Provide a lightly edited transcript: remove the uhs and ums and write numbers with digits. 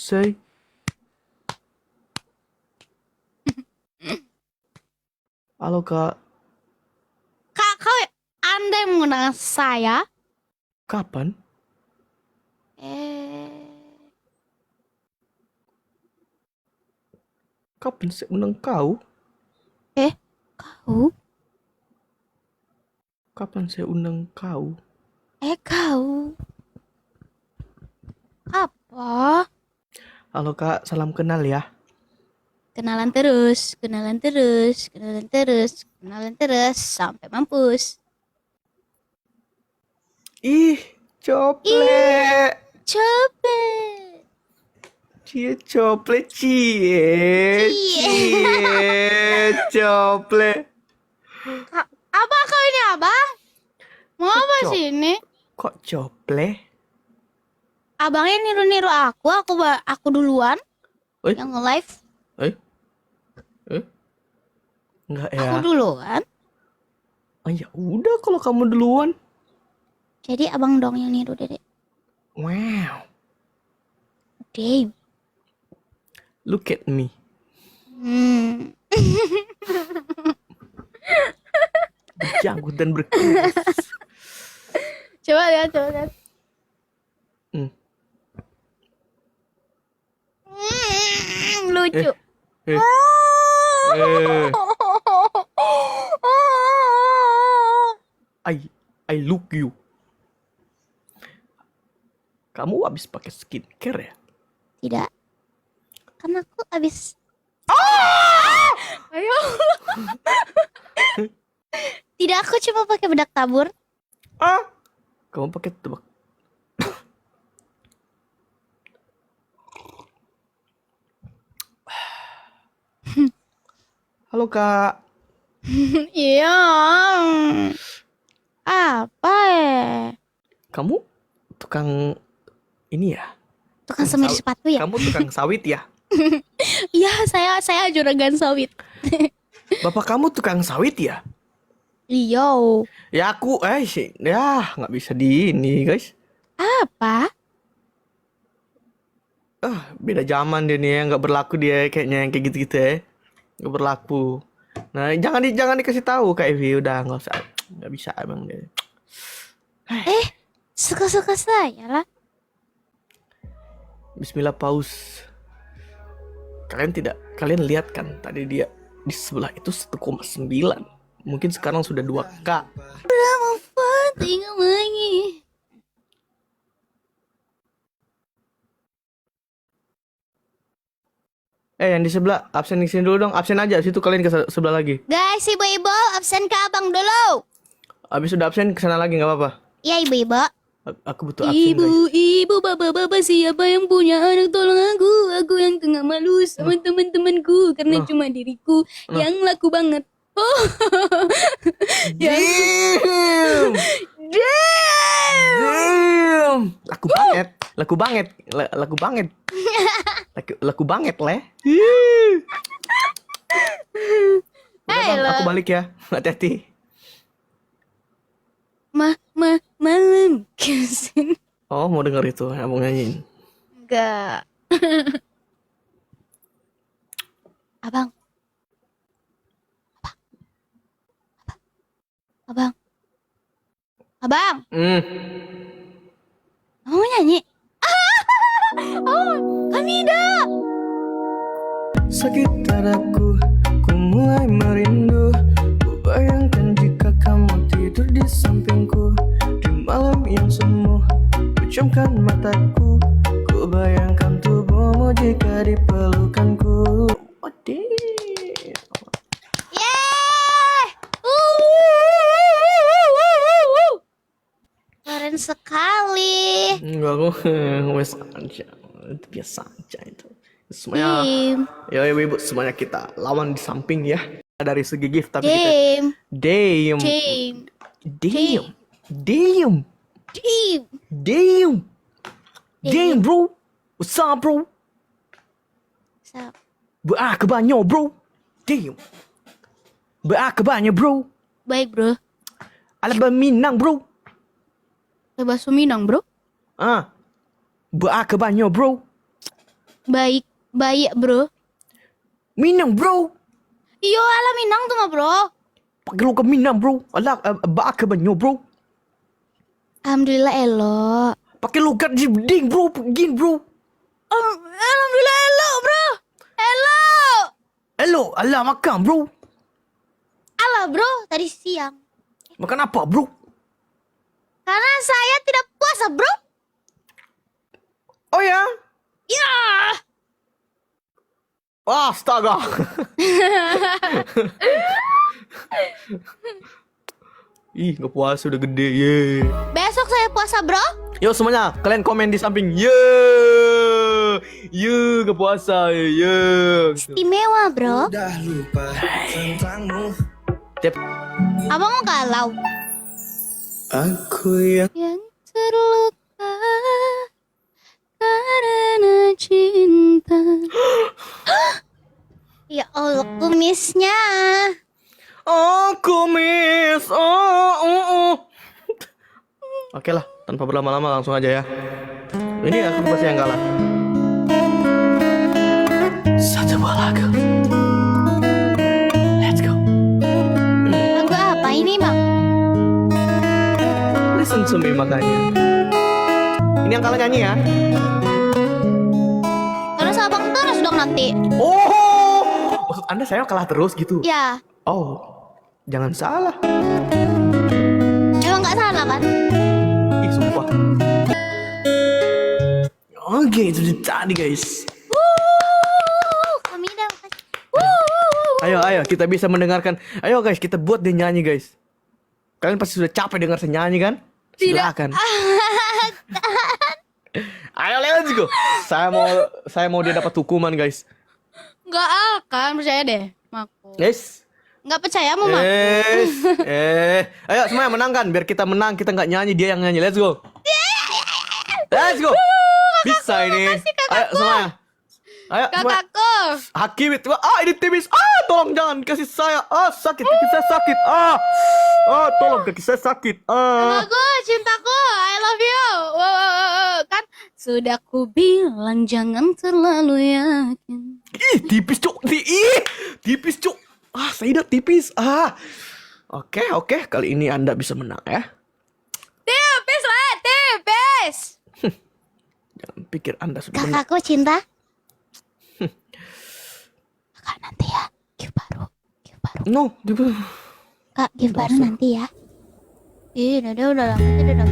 say. Halo Kak, Kak, Anda yang mengundang saya? kapan? Kapan saya undang kau? Kau? Kapan saya undang kau? Kau? Apa? Halo Kak, salam kenal ya. Kenalan terus, kenalan terus, kenalan terus, kenalan terus, sampai mampus. Ih, cople. Cepet. Cie cople, cie, cie, cople. Kak, apa kau ini abang? Mau apa Cop. sih ini? Kok cople? Abangnya niru-niru aku duluan Eh, yang nge-live. enggak Aku ya. duluan. Oh ya udah kalau kamu duluan. Jadi abang dong yang niru Dede. Wow, Damn. look at me. Berjanggut dan berkeras. Coba lihat. Lucu. Eh, I look you. Kamu habis pakai skincare ya? Tidak. Karena aku habis. Ayo. Tidak, aku cuma pakai bedak tabur. Kamu pakai tebak. Halo Kak. Iya. Apa Kamu tukang ini ya? Tukang semir sepatu ya? Kamu tukang sawit ya? Iya, saya juragan sawit. Bapak kamu tukang sawit ya? Iya. Ya aku, ya nggak bisa di ini guys. Apa? Beda zaman dia nih ya, nggak berlaku dia kayaknya yang kayak gitu-gitu ya. Nggak berlaku. Nah, jangan dikasih tahu Kak Evi, udah nggak usah, nggak bisa emang dia. Suka-suka saya lah. Bismillah paus. Kalian lihat kan tadi dia di sebelah itu 1,9. Mungkin sekarang sudah 2K. Berapa tinggal lagi. Yang di sebelah absen di sini dulu dong. Absen aja situ, kalian ke sebelah lagi. Guys, ibu-ibu absen ke abang dulu. Habis udah absen kesana lagi nggak apa-apa. Ya ibu-ibu. Aku butuh absen guys. Ibu, bapak, siapa yang punya anak tolong aku. Aku yang tengah malu sama teman-temanku karena cuma diriku yang laku banget. Damn. Laku banget leh. Udah bang, aku balik ya. Hati-hati. Malam kesin. Oh, mau denger itu abang nyanyiin? Enggak. Abang. Mau nyanyi? Hamida. Sakit dadaku, ku mulai merindu. Ku bayangkan jika kamu tidur di sampingku. Di malam yang semu, ku ciumkan mataku. Ku bayangkan tubuhmu jika di pelukanku. Oh damn. Yeay! Keren sekali. Enggak, aku wes aja. Itu biasa aja itu. Semuanya, ya ibu semuanya kita lawan di samping ya. Dari segi gift tapi kita damn bro, what's up bro? Kebanyo bro, damn. Kebanyo bro. Baik bro. Ala Minang bro. Bakso Minang bro. Kebanyo bro. Baik bro. Minang bro. Iyo ala Minang tuh mah bro. Pakai lo ke Minang bro. Alah bak ke banyo bro. Alhamdulillah elo. Pakai logat jibding bro. Pergin bro. Alhamdulillah elo bro. Elo. Hello. Alah makan bro. Ala bro tadi siang. Makan apa bro? Karena saya tidak puasa bro. Oh ya? Ya. Astaga. Ih, gak puasa udah gede. Ye. Besok saya puasa bro. Yo semuanya, kalian komen di samping. Ye. Ye, gak puasa. Ye. Istimewa bro. Udah lupa tentangmu. Tiap Abang galau. aku yang Terluka karena cinta. Ya Allah kumisnya. aku miss. Oke lah, tanpa berlama-lama langsung aja ya. Ini aku pasti yang kalah. Satu buah lagu. Let's go. Lagu apa ini bang? Listen to me makanya. Ini yang kalah nyanyi ya. Terus abang terus dong nanti. Oh, maksud Anda saya kalah terus gitu? Ya. Oh, jangan salah. Emang nggak salah kan? Ih, sumpah. Oke, itu dia tadi guys. Kami dapat. Ayo, kita bisa mendengarkan. Ayo guys, kita buat dia nyanyi guys. Kalian pasti sudah capek dengar saya nyanyi kan? Silakan. Ayo let's go. Saya mau dia dapat hukuman guys. Nggak akan percaya deh, Maku. Yes. Nggak percaya mau mak? Yes. Ayo semuanya menangkan. Biar kita menang, kita nggak nyanyi, dia yang nyanyi. Let's go. Let's go. Bisa ini. Ayo semuanya. Ayo semuanya. Kakakku. Hakim itu. Ini tipis. Tolong jangan kasih saya. Sakit. Kaki saya sakit. Tolong kaki saya sakit. Aku cintaku, I love you. Kan sudah ku bilang jangan terlalu yakin. Ih, tipis cuk. Tipis cuk. Saidat tipis. Oke. Kali ini Anda bisa menang ya. Tipis lah, tipis. Jangan pikir Anda sudah menang. Kakakku cinta. Kakak nanti ya, gift baru. No, Kak, gift baru nanti ya. Udah lama tidak